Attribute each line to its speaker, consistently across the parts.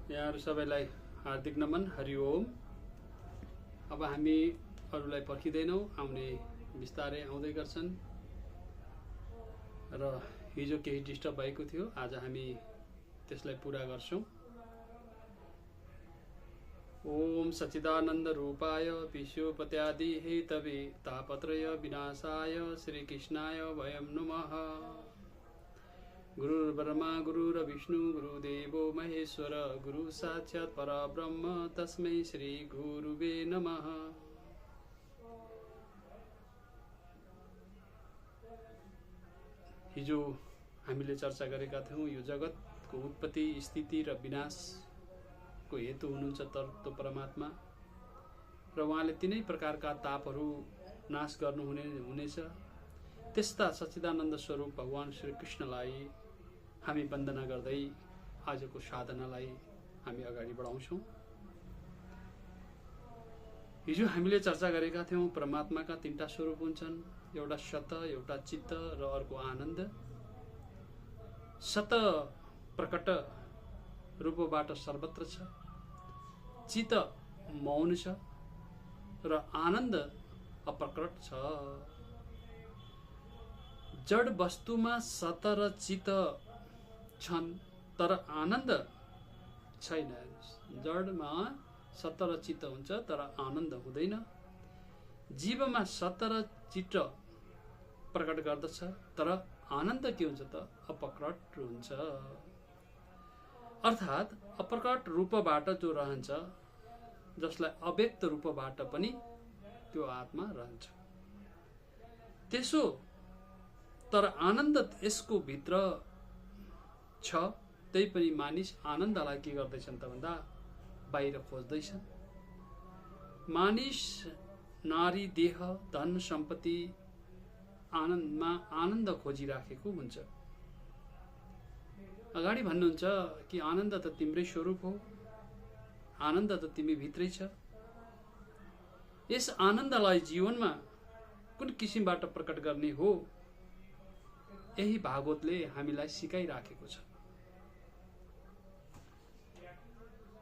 Speaker 1: यहाँहरु सबैलाई हार्दिक नमन, हरि ओम। अब हामी अरूलाई पर्खिदैनौं, आउने बिस्तारै आउँदै गर्छन् र हिजो केही डिस्टर्ब भएको थियो, आज हामी त्यसलाई पूरा गर्छौं। ओम सच्चिदानन्द रूपाय विश्वोपत्यादि हेतवे तापत्रय विनाशाय श्रीकृष्णाय वयं नमः। गुरुर्ब्रह्मा गुरुर्विष्णु गुरुदेवो महेश्वर गुरु साक्षात् परब्रह्म तस्मै श्री गुरुवे नमः। हिजो हामीले चर्चा गरेका थियौं, यो जगतको उत्पत्ति स्थिति र विनाशको हेतु हुनुहुन्छ तत्त्व परमात्मा र उहाँले तीनै प्रकारका तापहरू नाश गर्नुहुनेछ। त्यस्ता सच्चिदानन्द स्वरूप भगवान श्री कृष्णलाई हामी वन्दना गर्दै आजको साधनालाई हामी अगाडि बढाउँछौं। हिजो हामीले चर्चा गरेका थियौं, परमात्माका तीनटा स्वरूप हुन्छन्, एउटा सत, एउटा चित्त र अर्को आनन्द। सत प्रकट रूपबाट सर्वत्र छ, चित्त मौन छ र आनन्द अप्रकट छ। जड वस्तुमा सत र चित्त छन् तर आनन्द छैन। जडमा सत र चित्त हुन्छ तर आनन्द हुँदैन। जीवमा सत र चित्त प्रकट गर्दछ तर आनन्द के हुन्छ त अप्रकट हुन्छ। अर्थात् अप्रकट रूपबाट जो रहन्छ, जसलाई अव्यक्त रूपबाट पनि त्यो आत्मा रहन्छ। त्यसो तर आनन्द यसको भित्र छ, त्यही पनि मानिस आनन्दलाई के गर्दैछन् त भन्दा बाहिर खोज्दैछन्। मानिस नारी देह धन सम्पत्ति आनन्दमा आनन्द खोजिराखेको हुन्छ। अगाडि भन्नुहुन्छ कि आनन्द त तिम्रै स्वरूप हो, आनन्द त तिमी भित्रै छ। यस आनन्दलाई जीवनमा कुन किसिमबाट प्रकट गर्ने हो, यही भागवतले हामीलाई सिकाइराखेको छ।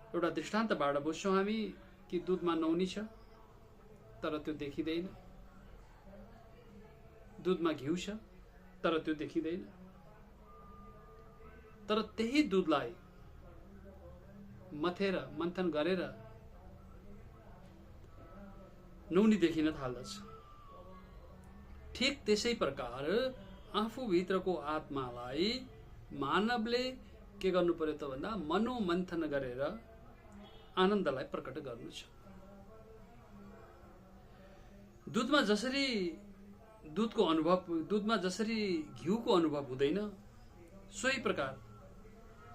Speaker 1: एउटा दृष्टान्तबाट बुझ्छौं हामी कि दूधमा नौनी छ तर त्यो देखिँदैन, दूधमा घिउ छ तर त्यो देखिँदैन। तर त्यही दूधलाई मथेर मन्थन गरेर नौनी देखिन थाल्दछ। ठिक त्यसै प्रकार आफूभित्रको आत्मालाई मानवले के गर्नु पर्यो त भन्दा मनोमन्थन गरेर आनन्दलाई प्रकट गर्नु छ। दूधमा जसरी घिउको अनुभव हुँदैन, सोही प्रकार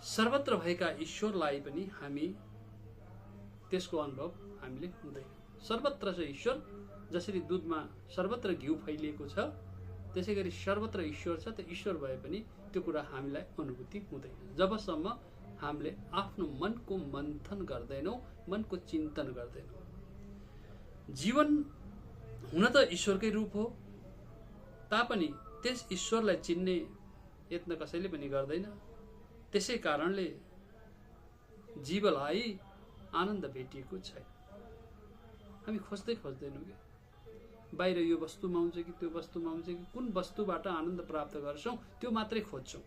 Speaker 1: सर्वत्र भएका ईश्वरलाई पनि त्यसको अनुभव हामीले हुँदैन। सर्वत्र छ ईश्वर, जसरी दूधमा सर्वत्र घिउ फैलिएको छ, त्यसै गरी सर्वत्र ईश्वर छ। त्यो ईश्वर भए पनि त्यो कुरा हामीलाई अनुभूति हुँदैन जबसम्म हामीले आफ्नो मनको मन्थन गर्दैनौं, मनको चिन्तन गर्दैनौं। जीवन हुन त ईश्वरकै रूप हो, तापनि त्यस ईश्वरलाई चिन्ने यत्न कसैले पनि गर्दैन। त्यसै कारणले जीवलाई आनन्द भेटिएको छैन। हामी खोज्दैनौं कि बाहिर यो वस्तुमा हुन्छ कि त्यो वस्तुमा हुन्छ कि कुन वस्तुबाट आनन्द प्राप्त गर्छौं त्यो मात्रै खोज्छौं।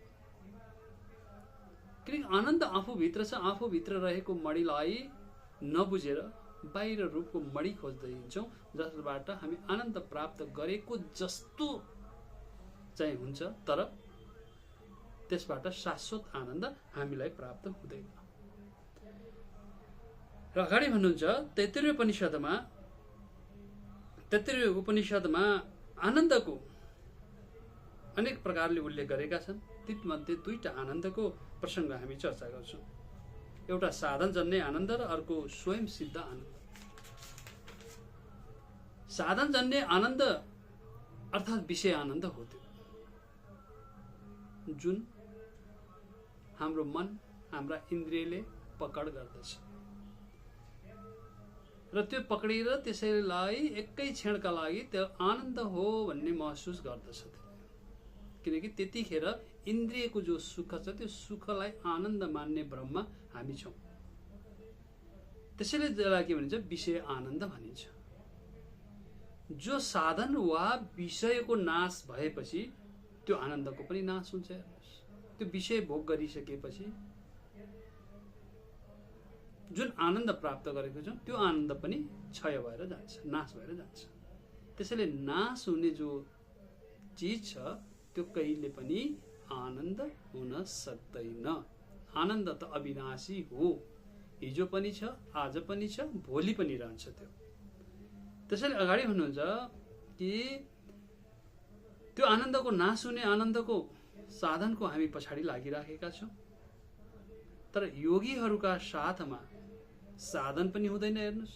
Speaker 1: किनकि आनन्द आफूभित्र छ। आफूभित्र रहेको मणिलाई नबुझेर बाहिर रूपको मणि खोज्दै हिँड्छौं, जसबाट हामी आनन्द प्राप्त गरेको जस्तो चाहिँ हुन्छ, तर त्यसबाट शाश्वत आनन्द हामीलाई प्राप्त हुँदैन। र अगाडि भन्नुहुन्छ तैत्तिरीय उपनिषदमा आनन्दको अनेक प्रकारले उल्लेख गरेका छन्। तीमध्ये दुईटा आनन्दको प्रसंग हामी चर्चा गर्छौं। एउटा साधनजन्य आनन्द र अर्को स्वयं सिद्ध आनन्द। साधनजन्य आनन्द अर्थात् विषय आनन्द हो, त्यो जुन हाम्रो मन हाम्रा इन्द्रियले पकड गर्दछ र त्यो पकडेर त्यसैलाई एकै क्षणका लागि त्यो आनन्द हो भन्ने महसुस गर्दछ। किनकि त्यतिखेर इन्द्रियको जो सुख छ त्यो सुखलाई आनन्द मान्ने भ्रममा हामी छौं। त्यसैले त्यसलाई के भनिन्छ विषय आनन्द भनिन्छ। जो साधन वा विषयको नाश भएपछि त्यो आनन्दको पनि नाश हुन्छ। हेर्नुहोस्, त्यो विषय भोग गरिसकेपछि जुन आनन्द प्राप्त गरेको छौँ त्यो आनन्द पनि क्षय भएर जान्छ, नाश भएर जान्छ। त्यसैले नाश हुने जो चिज छ त्यो कहिले पनि आनन्द हुन सक्दैन। आनन्द त अविनाशी हो, हिजो पनि छ, आज पनि छ, भोलि पनि रहन्छ त्यो। त्यसैले अगाडि भन्नुहुन्छ कि त्यो आनन्दको नाश हुने आनन्दको साधनको हामी पछाडि लागिराखेका छौँ। तर योगीहरूका साथमा साधन पनि हुँदैन, हेर्नुहोस्,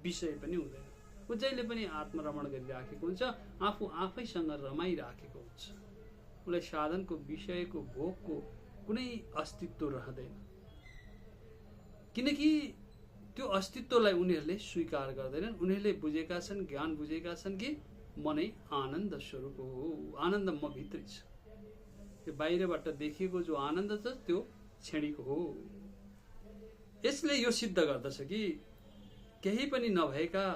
Speaker 1: विषय पनि हुँदैन। ऊ जहिले पनि आत्मरमण गरिराखेको हुन्छ, आफू आफैसँग रमाइराखेको हुन्छ। उसलाई साधनको विषयको भोगको कुनै अस्तित्व रहँदैन, किनकि त्यो अस्तित्वलाई उनीहरूले स्वीकार गर्दैनन्। उनीहरूले बुझेका छन्, ज्ञान बुझेका छन् कि म नै आनन्द स्वरूप हो, आनन्द म भित्रै छ। त्यो बाहिरबाट देखिएको जो आनन्द छ त्यो क्षणिक हो। यसले यो सिद्ध गर्दछ कि केही पनि नभएका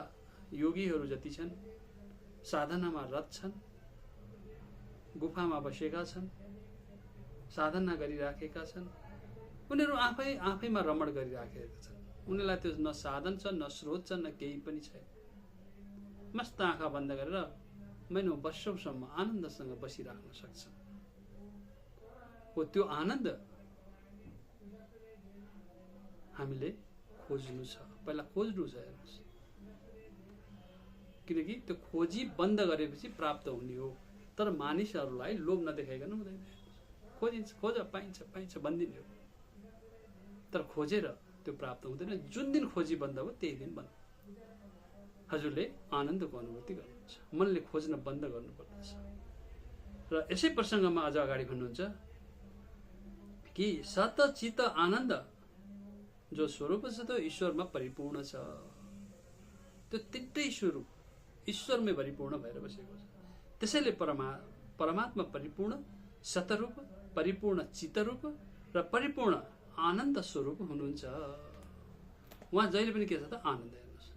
Speaker 1: योगीहरू जति छन्, साधनामा रत छन्, गुफामा बसेका छन्, साधना गरिराखेका छन्, उनीहरू आफैमा रमण गरिराखेका छन्। उनीहरूलाई त्यो न साधन छ, न स्रोत छ, न केही पनि छैन। मस्त आँखा बन्द गरेर महिनौं वर्षौंसम्म आनन्दसँग बसिराख्न सक्छ। हो त्यो आनन्द हामीले खोज्नु छ, पहिला खोज्नु छ। हेर्नुहोस्, किनकि त्यो खोजी बन्द गरेपछि प्राप्त हुने हो। तर मानिसहरूलाई लोभ नदेखाइकन हुँदैन। खोजिन्छ, खोज, पाइन्छ पाइन्छ भनिदिने हो। तर खोजेर त्यो प्राप्त हुँदैन। जुन दिन खोजी बन्द हो त्यही दिन बन्द। हजुरले आनन्दको अनुभूति गर्नुहुन्छ, मनले खोज्न बन्द गर्नुपर्दछ। र यसै प्रसङ्गमा अझ अगाडि भन्नुहुन्छ कि सत चित्त आनन्द जो स्वरूप छ त्यो ईश्वरमा परिपूर्ण छ। त्यो तिनटै स्वरूप ईश्वरमै परिपूर्ण भएर बसेको छ। त्यसैले परमात्मा परिपूर्ण सतरूप, परिपूर्ण चित्तरूप र परिपूर्ण आनन्द स्वरूप हुनुहुन्छ। उहाँ जहिले पनि के छ त आनन्द। हेर्नुहोस्,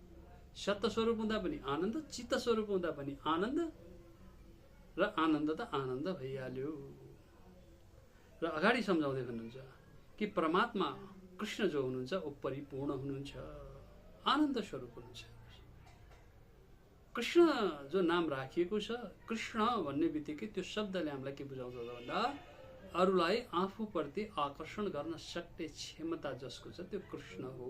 Speaker 1: सत्य स्वरूप हुँदा पनि आनन्द, चित्त स्वरूप हुँदा पनि आनन्द, र आनन्द त आनन्द भइहाल्यो। र अगाडि सम्झाउँदै भन्नुहुन्छ कि परमात्मा कृष्ण जो हुनुहुन्छ ऊ परिपूर्ण हुनुहुन्छ, आनन्द स्वरूप हुनुहुन्छ। कृष्ण जो नाम राखिएको छ, कृष्ण भन्ने बित्तिकै त्यो शब्दले हामीलाई के बुझाउँछ भन्दा अरूलाई आफूप्रति आकर्षण गर्न सक्ने क्षमता जसको छ त्यो कृष्ण हो।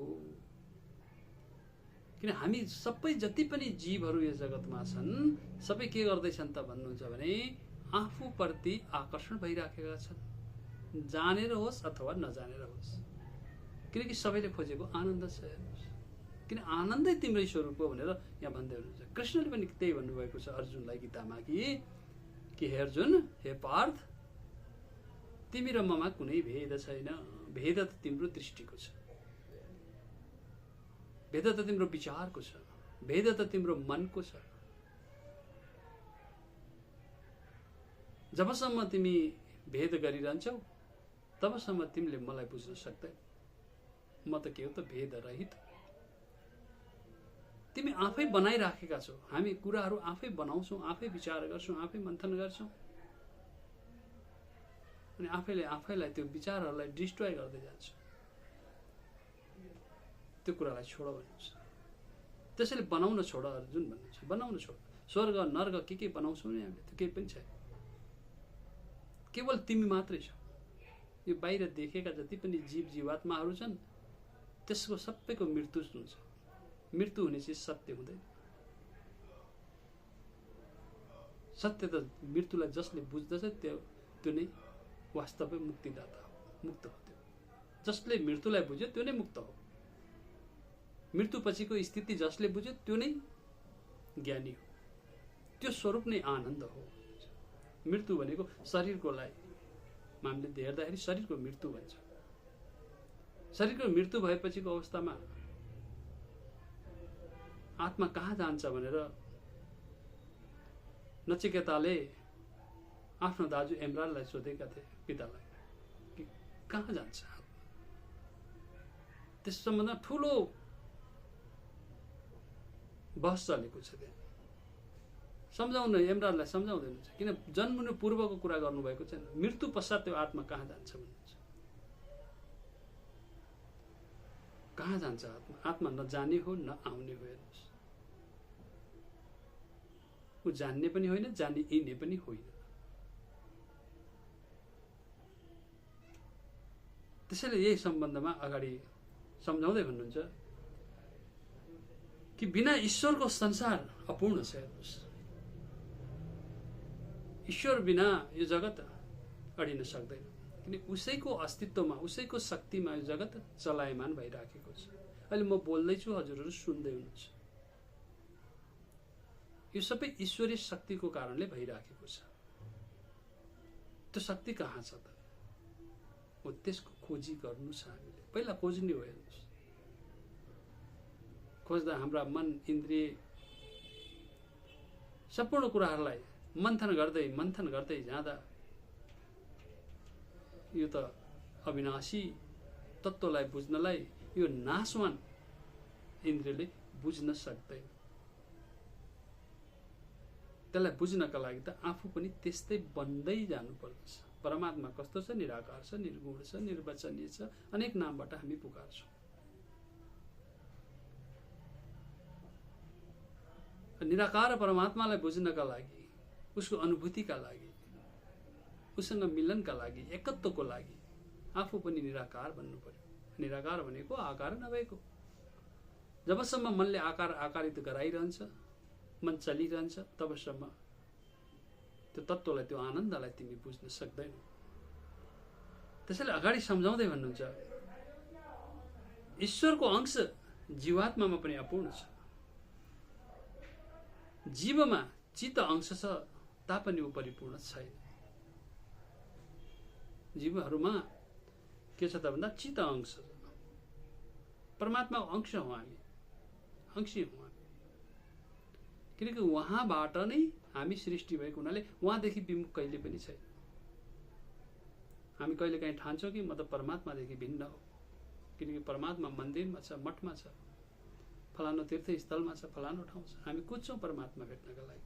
Speaker 1: किन हामी सबै जति पनि जीवहरू यस जगतमा छन् सबै के गर्दैछन् त भन्नुहुन्छ भने आफूप्रति आकर्षण भइराखेका छन्, जानेर होस् अथवा नजानेर होस्। किनकि सबैले खोजेको आनन्द छ। हेर्नुहोस्, किन आनन्दै तिम्रै स्वरूप हो भनेर यहाँ भन्दै हुनुहुन्छ। कृष्णले पनि त्यही भन्नुभएको छ अर्जुनलाई गीतामा कि हे अर्जुन, हे पार्थ, तिमी र ममा कुनै भेद छैन। भेद त तिम्रो दृष्टिको छ, भेद त तिम्रो विचारको छ, भेद त तिम्रो मनको छ। जबसम्म तिमी भेद गरिरहन्छौ तबसम्म तिमीले मलाई बुझ्न सक्दैन। म त के हो त भेद रहित। तिमी आफै बनाइराखेका छौ। हामी कुराहरू आफै बनाउँछौँ, आफै विचार गर्छौँ, आफै मन्थन गर्छौँ, अनि आफैले आफैलाई त्यो विचारहरूलाई डिस्ट्रोय गर्दै जान्छ। त्यो कुरालाई छोड भन्नुहुन्छ। त्यसैले बनाउन छोड अर्जुन भन्नुहुन्छ, बनाउन छोड। स्वर्ग नर्क के बनाउँछौँ नि हामीले, त्यो केही पनि छैन। केवल तिमी मात्रै छौ। यो बाहिर देखेका जति पनि जीव जीवात्माहरू छन् त्यसको सबैको मृत्यु हुन्छ। मृत्यु हुने चिज सत्य हुँदैन। सत्य त मृत्युलाई जसले बुझ्दछ त्यो नै वास्तवमै मुक्तिदाता हो, मुक्त हो। त्यो जसले मृत्युलाई बुझ्यो त्यो नै मुक्त हो। मृत्यु पछिको स्थिति जसले बुझ्यो त्यो नै ज्ञानी हो। त्यो स्वरूप नै आनन्द हो। मृत्यु भनेको शरीरको लागि हामीले हेर्दाखेरि शरीरको मृत्यु भन्छ। शरीरको मृत्यु भएपछिको अवस्थामा आत्मा कहाँ जान्छ भनेर नचिकेताले आफ्नो दाजु यमराजलाई सोधेका थिए, पितालाई, कि कहाँ जान्छ। त्यस सम्बन्धमा ठुलो बहस चलेको छ। त्यहाँ सम्झाउन यमराजलाई सम्झाउँदै हुनुहुन्छ, किन जन्मनु पूर्वको कुरा गर्नुभएको छैन, मृत्यु पश्चात त्यो आत्मा कहाँ जान्छ भन्नुहुन्छ। कहाँ जान्छ आत्मा? आत्मा न जाने हो न आउने हो। हेर्नुहोस्, ऊ जान्ने पनि होइन, जानिने पनि होइन। त्यसैले यही सम्बन्धमा अगाडि सम्झाउँदै भन्नुहुन्छ कि बिना ईश्वरको संसार अपूर्ण छ। हेर्नुहोस्, ईश्वर बिना यो जगत अडिन सक्दैन, किन उसैको अस्तित्वमा, उसैको शक्तिमा यो जगत चलायमान भइराखेको छ। अहिले म बोल्दैछु, हजुरहरू सुन्दै हुनुहुन्छ। यो सबै ईश्वरीय शक्तिको कारणले भइराखेको छ। त्यो शक्ति कहाँ छ त? हो त्यसको खोजी गर्नु छ। हामीले पहिला खोज्ने हो। हेर्नुहोस्, खोज्दा हाम्रा मन, इन्द्रिय, सम्पूर्ण कुराहरूलाई मन्थन गर्दै जाँदा यो त अविनाशी तत्त्वलाई बुझ्नलाई यो नाशवान इन्द्रियले बुझ्न सक्दैन। त्यसलाई बुझ्नका लागि त आफू पनि त्यस्तै बन्दै जानुपर्दछ। परमात्मा कस्तो छ? निराकार छ, निर्गुण छ, निर्वचनीय छ, अनेक नामबाट हामी पुकार्छौँ। निराकार परमात्मालाई बुझ्नका लागि, उसको अनुभूतिका लागि, उसँग मिलनका लागि, एकत्वको लागि आफू पनि निराकार बन्नु पर्यो। निराकार भनेको आकार नभएको। जबसम्म मनले आकार आकारित गराइरहन्छ, मन चलिरहन्छ, तबसम्म त्यो तत्त्वलाई, त्यो आनन्दलाई तिमी बुझ्न सक्दैनौ। त्यसैले अगाडि सम्झाउँदै भन्नुहुन्छ, ईश्वरको अंश जीवात्मामा पनि अपूर्ण छ। जीवमा चित्त अंश छ तापनि ऊ परिपूर्ण छैन। जीवहरूमा के छ त भन्दा चित्त अंश छ। परमात्माको अंश हौँ हामी, अंशी हौँ हामी, किनकि उहाँबाट नै हामी सृष्टि भएको हुनाले उहाँदेखि विमुख कहिले पनि छैन। हामी कहिले काहीँ ठान्छौँ कि म त परमात्मादेखि भिन्न हो, किनकि परमात्मा मन्दिरमा छ, मठमा छ, फलानो तीर्थस्थलमा छ, फलानो ठाउँ छ। हामी कुद्छौँ परमात्मा भेट्नका लागि,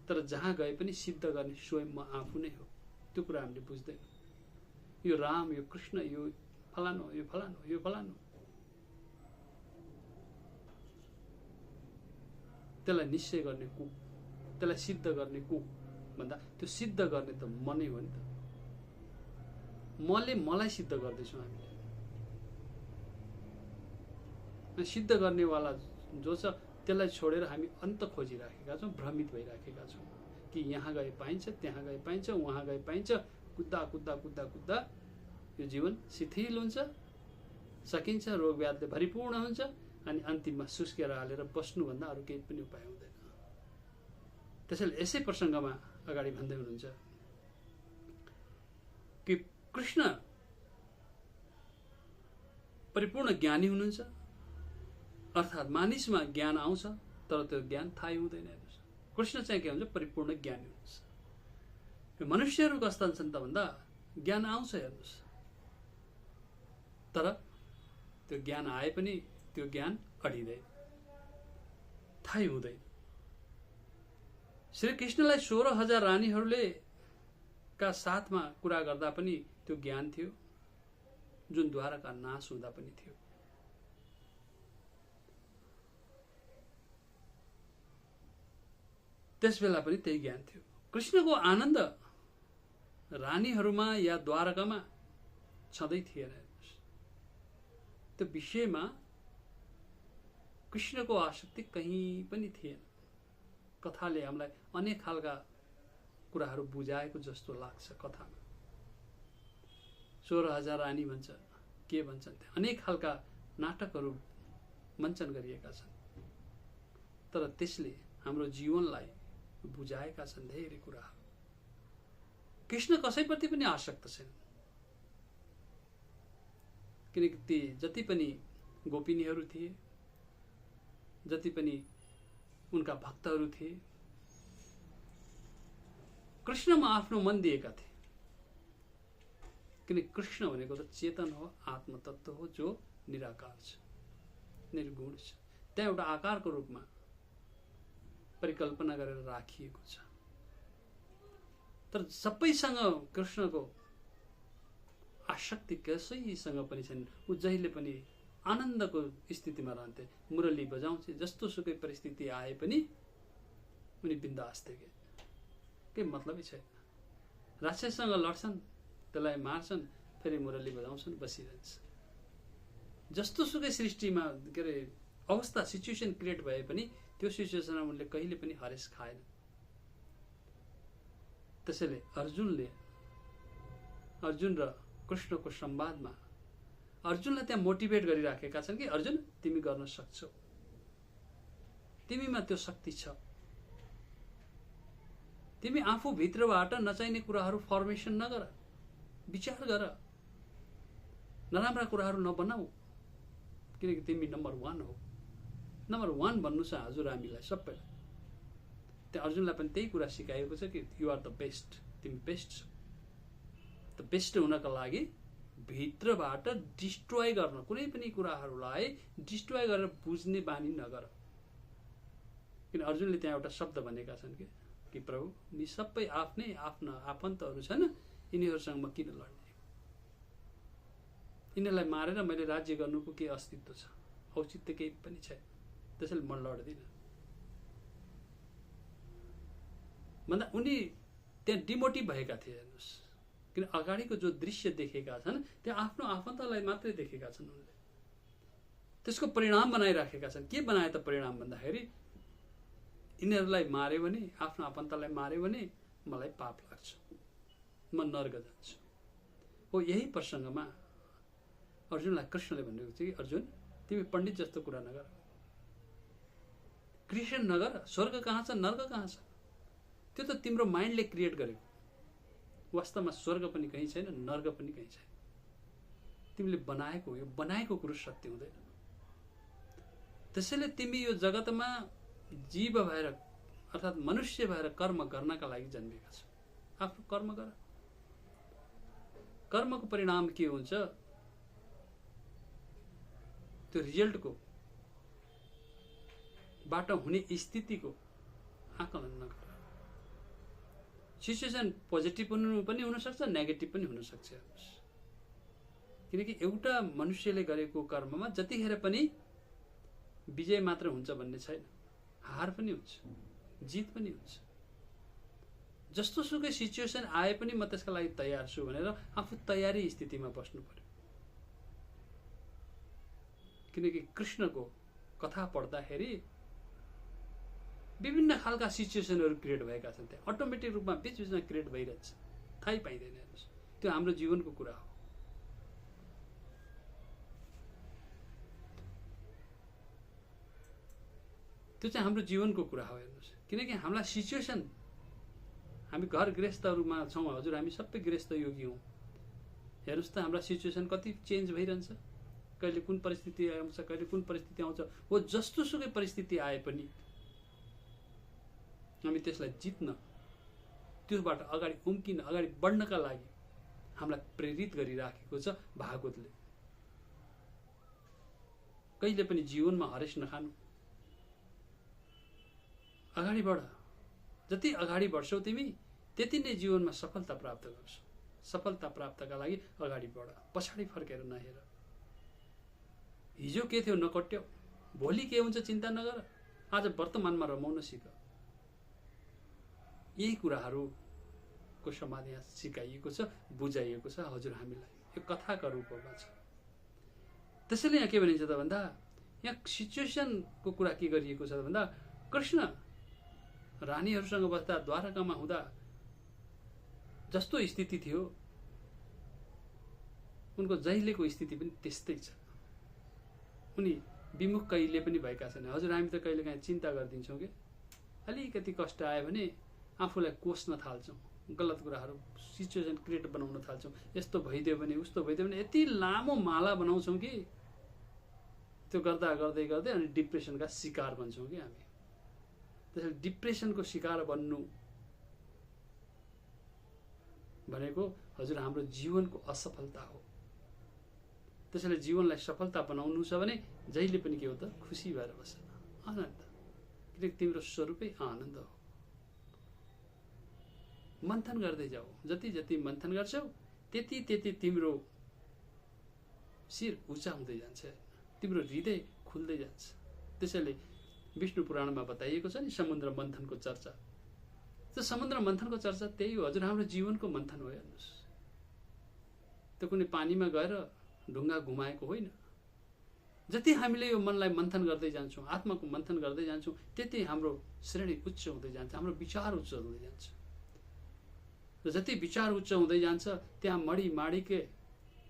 Speaker 1: तर जहाँ गए पनि सिद्ध गर्ने स्वयं म आफू नै हो। त्यो कुरा हामीले बुझ्दैनौँ। यो राम, यो कृष्ण, यो फलानो, यो फलानो, यो फलानो, त्यसलाई निश्चय गर्ने को, त्यसलाई सिद्ध गर्ने को भन्दा त्यो सिद्ध गर्ने त म नै हो नि त। मले मलाई सिद्ध गर्दैछु। हामीले सिद्ध गर्नेवाला जो छ त्यसलाई छोडेर हामी अन्त खोजिराखेका छौँ, भ्रमित भइराखेका छौँ कि यहाँ गए पाइन्छ, त्यहाँ गए पाइन्छ, उहाँ गए पाइन्छ। कुद्दा कुद्दा कुद्दा कुद्दा यो जीवन शिथिल हुन्छ, सकिन्छ, रोग व्याधिले भरिपूर्ण हुन्छ, अनि अन्तिममा सुस्केर हालेर बस्नुभन्दा अरू केही पनि उपाय हुँदैन। त्यसैले यसै प्रसङ्गमा अगाडि भन्दै हुनुहुन्छ कि कृष्ण परिपूर्ण ज्ञानी हुनुहुन्छ, अर्थात् मानिसमा ज्ञान आउँछ तर त्यो ज्ञान थाहै हुँदैन। हेर्नुहोस्, कृष्ण चाहिँ के हुन्छ? परिपूर्ण ज्ञानी हुनुहुन्छ। मनुष्यहरू कस्ता छन् त भन्दा ज्ञान आउँछ, हेर्नुहोस्, तर त्यो ज्ञान आए पनि त्यो ज्ञान अडिँदैन, थाहै हुँदैन। श्री कृष्णलाई 16,000 रानीहरूले का साथमा कुरा गर्दा पनि त्यो ज्ञान थियो, जुन द्वारका नाश हुँदा पनि थियो। त्यस बेला पनि त्यही ज्ञान थियो। कृष्णको आनन्द रानीहरूमा या द्वारकामा छँदै थिएन। त्यो विषयमा कृष्णको आसक्ति कहीँ पनि थिएन। कथाले हामीलाई अनेक खालका कुराहरू बुझाएको जस्तो लाग्छ। कथामा 16,000 रानी भन्छ, के भन्छन्, अनेक खालका नाटकहरू मञ्चन गरिएका छन्, तर त्यसले हाम्रो जीवनलाई बुझाएका छन् धेरै कुराहरू। कृष्ण कसैप्रति पनि आसक्त छैन, किनकि ती जति पनि गोपिनीहरू थिए, जति पनि उनका भक्तहरू थिए, कृष्णमा आफ्नो मन दिएका थिए। किनकि कृष्ण भनेको त चेतन हो, आत्मतत्व हो, जो निराकार छ, निर्गुण छ। त्यहाँ एउटा आकारको रूपमा परिकल्पना गरेर राखिएको छ। तर सबैसँग कृष्णको आसक्ति कसैसँग पनि छैन। ऊ जहिले पनि आनन्दको स्थितिमा रहन्थे। मुरली बजाउँथे, जस्तो सुकै परिस्थिति आए पनि उनी बिन्दास थिए। केही मतलबै छैन। राक्षससँग लड्छन्, त्यसलाई मार्छन्, फेरि मुरली बजाउँछन्, बसिरहन्छ। जस्तो सुकै सृष्टिमा के अरे अवस्था सिचुएसन क्रिएट भए पनि त्यो सिचुएसनमा उनले कहिले पनि हरेस खाएन। त्यसैले अर्जुन र कृष्णको संवादमा अर्जुनलाई त्यहाँ मोटिभेट गरिराखेका छन् कि अर्जुन तिमी गर्न सक्छौ, तिमीमा त्यो शक्ति छ। तिमी आफू भित्रबाट नचाहिने कुराहरू फर्मेसन नगर, विचार गर, नराम्रा कुराहरू नबनाऊ, किनकि तिमी नम्बर 1 हो। नम्बर 1 भन्नु छ हजुर हामीलाई सबैलाई। त्यहाँ अर्जुनलाई पनि त्यही कुरा सिकाएको छ कि यु आर द बेस्ट, तिमी बेस्ट छौ। त बेस्ट हुनका लागि भित्रबाट डिस्ट्रोय गर्न, कुनै पनि कुराहरूलाई डिस्ट्रोय गरेर बुझ्ने बानी नगर। किन अर्जुनले त्यहाँ एउटा शब्द भनेका छन् कि प्रभु यी सबै आफ्नै आफ्ना आफन्तहरू छन्, यिनीहरूसँग म किन लड्ने? यिनीहरूलाई मारेर मैले राज्य गर्नुको के अस्तित्व छ? औचित्य केही पनि छैन। त्यसैले म लड्दिनँ भन्दा उनी त्यहाँ डिमोटिभ भएका थिए। हेर्नुहोस्, किन अगाडिको जो दृश्य देखेका छन् त्यो आफ्नो आफन्तलाई मात्रै देखेका छन्। उनले त्यसको परिणाम बनाइराखेका छन्। के बनाए त परिणाम भन्दाखेरि यिनीहरूलाई मार्यो भने, आफ्नो आफन्तलाई मार्यो भने मलाई पाप लाग्छ, म नर्क जान्छु। हो यही प्रसङ्गमा अर्जुनलाई कृष्णले भनेको थियो कि अर्जुन तिमी पण्डित जस्तो कुरा नगर, क्रिएसन नगर। स्वर्ग कहाँ छ, नर्क कहाँ छ? त्यो त तिम्रो माइन्डले क्रिएट गरेको। वास्तवमा स्वर्ग पनि कहीँ छैन, नर्क पनि कहीँ छैन। तिमीले बनाएको, यो बनाएको कुरो सत्य हुँदैन। त्यसैले तिमी यो जगतमा जीव भएर अर्थात् मनुष्य भएर कर्म गर्नका लागि जन्मेका छौ। आफ्नो कर्म गर। कर्मको परिणाम के हुन्छ त्यो रिजल्टको बाट हुने स्थितिको आकलन नगर। सिचुएसन पोजिटिभ पनि हुनसक्छ, नेगेटिभ पनि हुनसक्छ। किनकि एउटा मनुष्यले गरेको कर्ममा जतिखेर पनि विजय मात्र हुन्छ भन्ने छैन, हार पनि हुन्छ, जित पनि हुन्छ। जस्तो सुकै सिचुएसन आए पनि म त्यसका लागि तयार छु भनेर आफू तयारी स्थितिमा बस्नु पर्यो। किनकि कृष्णको कथा पढ्दाखेरि विभिन्न खालका सिचुएसनहरू क्रिएट भएका छन्। त्यहाँ अटोमेटिक रूपमा बीचबीचमा क्रिएट भइरहेछ, थाहै पाइँदैन। हेर्नुहोस्, त्यो हाम्रो जीवनको कुरा हो। त्यो चाहिँ हाम्रो जीवनको कुरा हो। हेर्नुहोस्, किनकि हामीलाई सिचुएसन, हामी घर गृहस्थहरूमा छौँ, हजुर हामी सबै गृहस्थ योगी हौँ। हेर्नुहोस् त हाम्रा सिचुएसन कति चेन्ज भइरहन्छ, कहिले कुन परिस्थिति आउँछ, कहिले कुन परिस्थिति आउँछ। हो जस्तो सुकै परिस्थिति आए पनि हामी त्यसलाई जित्न, त्योबाट अगाडि उम्किन, अगाडि बढ्नका लागि हामीलाई प्रेरित गरिराखेको छ भागवतले। कहिले पनि जीवनमा हरेस नखानु, अगाडि बढ। जति अगाडि बढ्छौ तिमी त्यति नै जीवनमा सफलता प्राप्त गर्छौ। सफलता प्राप्तका लागि अगाडि बढ, पछाडि फर्केर नहेर। हिजो के थियो नकट्यौ, भोलि के हुन्छ चिन्ता नगर, आज वर्तमानमा रमाउन सिक। यही कुराहरूको समाधि यहाँ सिकाइएको छ, बुझाइएको छ हजुर हामीलाई, यो कथाका रूपमा छ। त्यसैले यहाँ के भनिन्छ त भन्दा यहाँ सिचुएसनको कुरा के गरिएको छ भन्दा कृष्ण रानीहरूसँग बस्दा, द्वारकामा हुँदा जस्तो स्थिति थियो उनको जहिलेको स्थिति पनि त्यस्तै छ। उनी विमुख कहिले पनि भएका छैन। हजुर हामी त कहिले काहीँ चिन्ता गरिदिन्छौँ कि अलिकति कष्ट आयो भने आफूलाई कोस्न थाल्छौँ, गलत कुराहरू सिचुएसन क्रिएट बनाउन थाल्छौँ। यस्तो भइदियो भने, उस्तो भइदियो भने यति लामो माला बनाउँछौँ कि त्यो गर्दा गर्दै गर्दै अनि डिप्रेसनका शिकार बन्छौँ कि हामी। त्यसैले डिप्रेसनको शिकार बन्नु भनेको हजुर हाम्रो जीवनको असफलता हो। त्यसैले जीवनलाई सफलता बनाउनु छ भने जहिले पनि के हो त खुसी भएर बस्नु। आनन्द, किनकि तिम्रो स्वरूपै आनन्द हो। मन्थन गर्दै जाऊ, जति जति मन्थन गर्छौ त्यति त्यति तिम्रो शिर उच्चा हुँदै जान्छ, तिम्रो हृदय खुल्दै जान्छ। त्यसैले विष्णु पुराणमा बताइएको छ नि समुद्र मन्थनको चर्चा। त्यो समुद्र मन्थनको चर्चा त्यही हो। हजुर हाम्रो जीवनको मन्थन हो। हेर्नुहोस्, त्यो कुनै पानीमा गएर ढुङ्गा घुमाएको होइन। जति हामीले यो मनलाई मन्थन गर्दै जान्छौँ, आत्माको मन्थन गर्दै जान्छौँ, त्यति हाम्रो श्रेणी उच्च हुँदै जान्छ, हाम्रो विचार उच्च हुँदै जान्छ। र जति विचार उच्च हुँदै जान्छ त्यहाँ मडी माडीके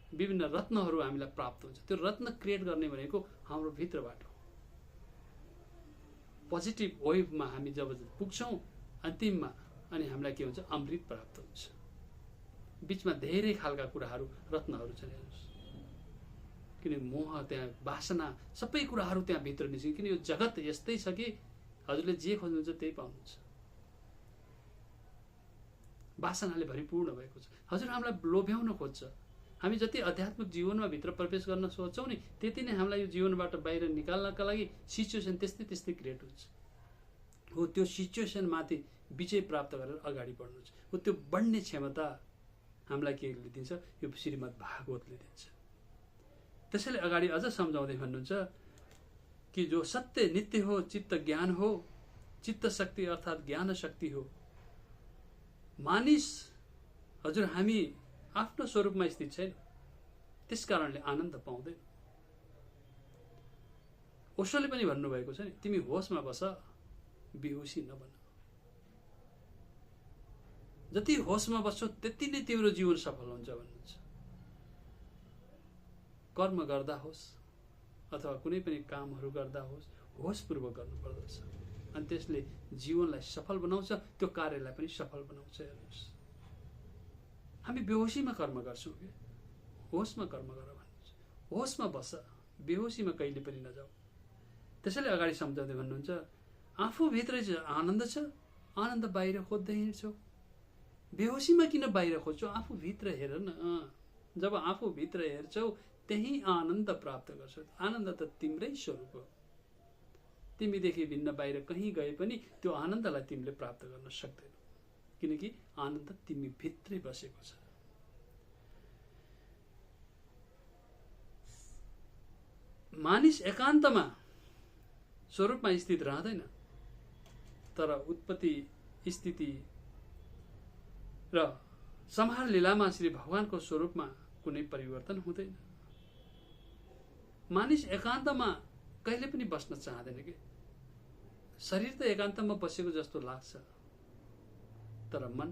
Speaker 1: विभिन्न रत्नहरू हामीलाई प्राप्त हुन्छ। त्यो रत्न क्रिएट गर्ने भनेको हाम्रो भित्रबाट हो। पोजिटिभ वेभमा हामी जब पुग्छौँ अन्तिममा, अनि हामीलाई के हुन्छ, अमृत प्राप्त हुन्छ। बिचमा धेरै खालका कुराहरू, रत्नहरू छन्। हेर्नुहोस्, किन मोह, त्यहाँ वासना, सबै कुराहरू त्यहाँ भित्र निस्किन्छ। किन यो जगत यस्तै छ कि हजुरले जे खोज्नुहुन्छ त्यही पाउनुहुन्छ। वासनाले भरिपूर्ण भएको छ। हजुर हामीलाई लोभ्याउन खोज्छ। हामी जति आध्यात्मिक जीवनमा भित्र प्रवेश गर्न सोच्छौँ नि, त्यति नै हामीलाई यो जीवनबाट बाहिर निकाल्नका लागि सिचुएसन त्यस्तै त्यस्तै क्रिएट हुन्छ। हो त्यो सिचुएसनमाथि विजय प्राप्त गरेर अगाडि बढ्नु छ। हो त्यो बढ्ने क्षमता हामीलाई के दिन्छ, यो श्रीमद् भागवतले दिन्छ। त्यसैले अगाडि अझ सम्झाउँदै भन्नुहुन्छ कि जो सत्य नित्य हो, चित्त ज्ञान हो, चित्त शक्ति अर्थात् ज्ञान शक्ति हो। मानिस, हजुर हामी आफ्नो स्वरूपमा स्थित छैन, त्यस कारणले आनन्द पाउँदैन। ओशोले पनि भन्नुभएको छ नि, तिमी होसमा बस, बेहोसी नबन। जति होसमा बस्छौ त्यति नै तिम्रो जीवन सफल हुन्छ भन्नुहुन्छ। कर्म गर्दा होस् अथवा कुनै पनि कामहरू गर्दा होस्, होसपूर्वक गर्नुपर्दछ, अनि त्यसले जीवनलाई सफल बनाउँछ, त्यो कार्यलाई पनि सफल बनाउँछ। हेर्नुहोस्, हामी बेहोसीमा कर्म गर्छौँ कि होसमा कर्म गर भन्नुहुन्छ। होसमा बस, बेहोसीमा कहिले पनि नजाऊ। त्यसैले अगाडि सम्झाउँदै भन्नुहुन्छ, आफूभित्रै आनन्द छ, आनन्द बाहिर खोज्दै हिँड्छौ। बेहोसीमा किन बाहिर खोज्छौ? आफूभित्र हेर न। जब आफूभित्र हेर्छौ त्यही आनन्द प्राप्त गर्छौ। आनन्द त तिम्रै स्वरूप हो। तिमीदेखि भिन्न बाहिर कहीँ गए पनि त्यो आनन्दलाई तिमीले प्राप्त गर्न सक्दैनौ, किनकि आनन्द तिमी भित्रै बसेको छ। मानिस एकान्तमा स्वरूपमा स्थित रहँदैन, तर उत्पत्ति, स्थिति र संहार लीलामा श्री भगवानको स्वरूपमा कुनै परिवर्तन हुँदैन। मानिस एकान्तमा कहिले पनि बस्न चाहँदैन कि। शरीर त एकान्तमा बसेको जस्तो लाग्छ, तर मन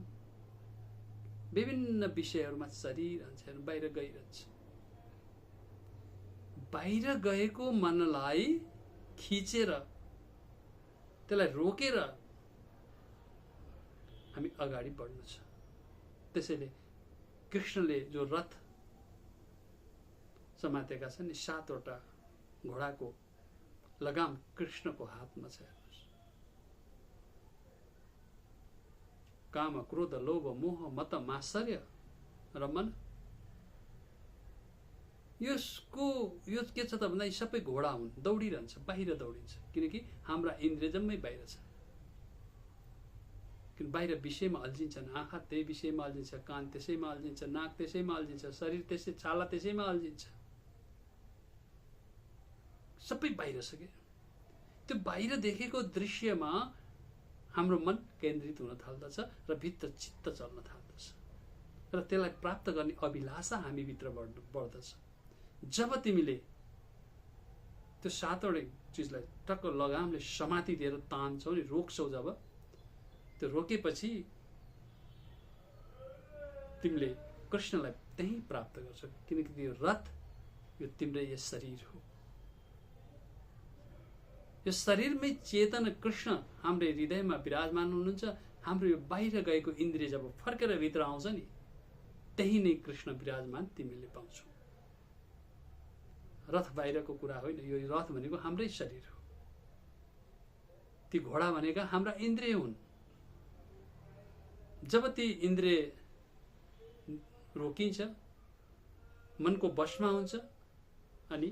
Speaker 1: विभिन्न विषयहरूमा चलिरहन्छ, बाहिर गइरहन्छ। बाहिर गएको मनलाई खिचेर, त्यसलाई रोकेर हामी अगाडि बढ्नु छ। त्यसैले कृष्णले जो रथ समातेका छन्, 7वटा घोडाको लगाम कृष्णको हातमा छ। काम, क्रोध, लोभ, मोह, मत, मात्सर्य र मन, यो के छ त भन्दा यी सबै घोडा हुन्, दौडिरहन्छ, बाहिर दौडिन्छ। किनकि हाम्रा इन्द्रिय जम्मै बाहिर छ। किन बाहिर विषयमा अल्झिन्छन्। आँखा त्यही विषयमा अल्झिन्छ, कान त्यसैमा अल्झिन्छ, नाक त्यसैमा अल्झिन्छ, शरीर त्यसै, छाला त्यसैमा अल्झिन्छ। सबै बाहिर छ के। त्यो बाहिर देखेको दृश्यमा हाम्रो मन केन्द्रित हुन थाल्दछ र भित्र चित्त चल्न थाल्दछ र त्यसलाई प्राप्त गर्ने अभिलाषा हामी भित्र बढ्दछ। जब तिमीले त्यो 7वटै चिजलाई टक्क लगामले समाति दिएर तान्छौ नि, रोक्छौ, जब त्यो रोकेपछि तिमीले कृष्णलाई त्यही प्राप्त गर्छौ। किनकि त्यो रथ यो तिम्रै यस शरीर हो। यो शरीरमै चेतन कृष्ण हाम्रो हृदयमा विराजमान हुनुहुन्छ। हाम्रो यो बाहिर गएको इन्द्रिय जब फर्केर भित्र आउँछ नि, त्यही नै कृष्ण विराजमान तिमीले पाउँछौ। रथ बाहिरको कुरा होइन, यो रथ भनेको हाम्रै शरीर हो। ती घोडा भनेका हाम्रा इन्द्रिय हुन्। जब ती इन्द्रिय रोकिन्छ, मनको वशमा हुन्छ, अनि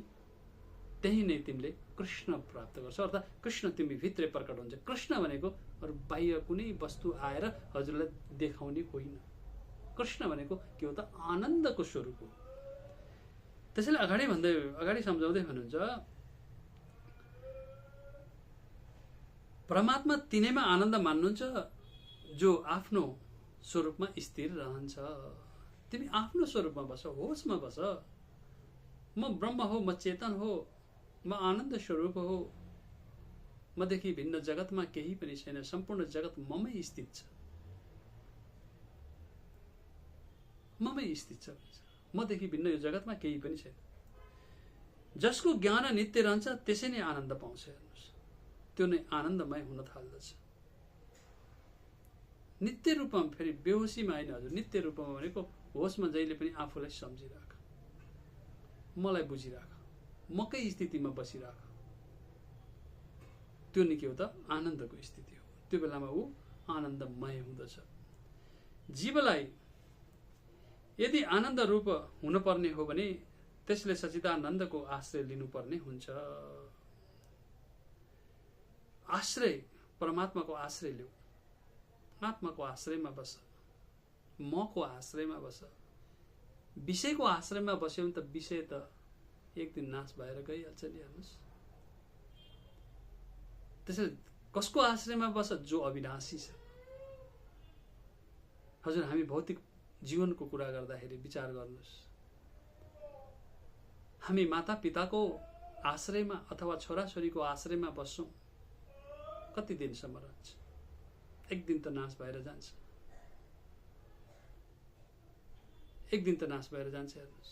Speaker 1: त्यही नै तिमीले कृष्ण प्राप्त गर्छौ, अर्थात् कृष्ण तिमी भित्रै प्रकट हुन्छ। कृष्ण भनेको अरू बाह्य कुनै वस्तु आएर हजुरलाई देखाउने होइन। कृष्ण भनेको के हो त? आनन्दको स्वरूप हो। त्यसैले अगाडि सम्झाउँदै भन्नुहुन्छ, परमात्मा तिनैमा आनन्द मान्नुहुन्छ जो आफ्नो स्वरूपमा स्थिर रहन्छ। तिमी आफ्नो स्वरूपमा बस, होसमा बस। म ब्रह्म हो, म चेतन हो, म आनन्द स्वरूप हो, मदेखि भिन्न जगतमा केही पनि छैन, सम्पूर्ण जगत ममै स्थित छ, ममै स्थित छ, मदेखि भिन्न यो जगतमा केही पनि छैन। जसको ज्ञान नित्य रहन्छ त्यसै नै आनन्द पाउँछ। हेर्नुहोस्, त्यो नै आनन्दमय हुन थाल्दछ। नित्य रूपमा, फेरि बेहोसीमा होइन हजुर, नित्य रूपमा भनेको होसमा जहिले पनि आफूलाई सम्झिराख, मलाई बुझिराख, मकै स्थितिमा बसिराख। त्यो नै के हो त? आनन्दको स्थिति हो। त्यो बेलामा ऊ आनन्दमय हुँदछ। जीवलाई यदि आनन्द रूप हुनुपर्ने हो भने त्यसले सच्चिदानन्दको आश्रय लिनुपर्ने हुन्छ। आश्रय, परमात्माको आश्रय लिऊ, आत्माको आश्रयमा बस, मको आश्रयमा बस। विषयको आश्रयमा बस्यो भने त विषय त एक दिन नाश भएर गइहाल्छ नि। हेर्नुहोस्, त्यसैले कसको आश्रयमा बस? जो अविनाशी छ। हजुर, हामी भौतिक जीवनको कुरा गर्दाखेरि विचार गर्नुहोस्, हामी माता पिताको आश्रयमा अथवा छोराछोरीको आश्रयमा बस्छौँ, कति दिनसम्म रहन्छ? एक दिन त नाश भएर जान्छ, एक दिन त नाश भएर जान्छ। हेर्नुहोस्,